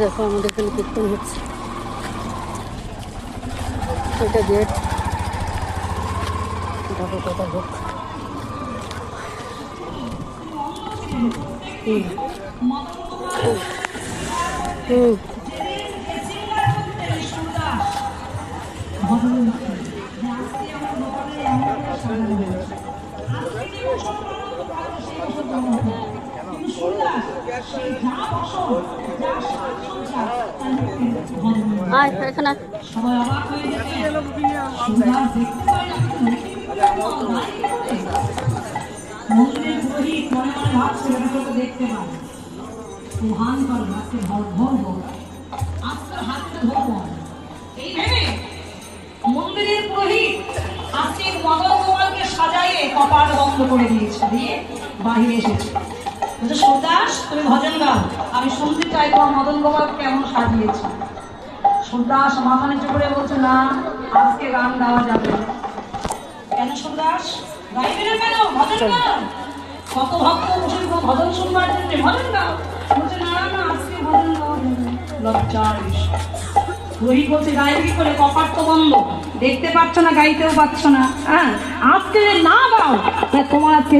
দেখো আমাদের এখানে কীর্তন হচ্ছে, এটা গেট। দেখো কত লোক। এখানে দেখতে পাই মহান করে হাতে ধর্ম আজকের হাতে ধর্ম এই ভেবে মন্দিরের পুরোহিত আজকে মদন গোপালকে সাজাইয়ে কপাল বন্ধ করে দিয়েছে, দিয়ে বাহিরে এসেছে। সুরদাস তুমি ভজন গাও, আমি শুনতে চাই তোমার মদন গোপাল কেমন সাজিয়েছে। সুরদাস মাথা নিচু করে বলছে না, আজকে গান গাওয়া যাবে না। কেন সুরদাস গাইবে না কেন? ভজন গাও, কত ভক্ত বসে ভজন শুনবার জন্য ভজন গাও। বলছে না না, আজকে ভজন গাওয়া যাবে না। লজ্জার বিষয়। রোহিত বলছে গায়ে কি করে, কপাট তো বন্ধ, দেখতে পাচ্ছ না, গাইতেও পাচ্ছ না। হ্যাঁ, আজকে না গাও তোমার আজকে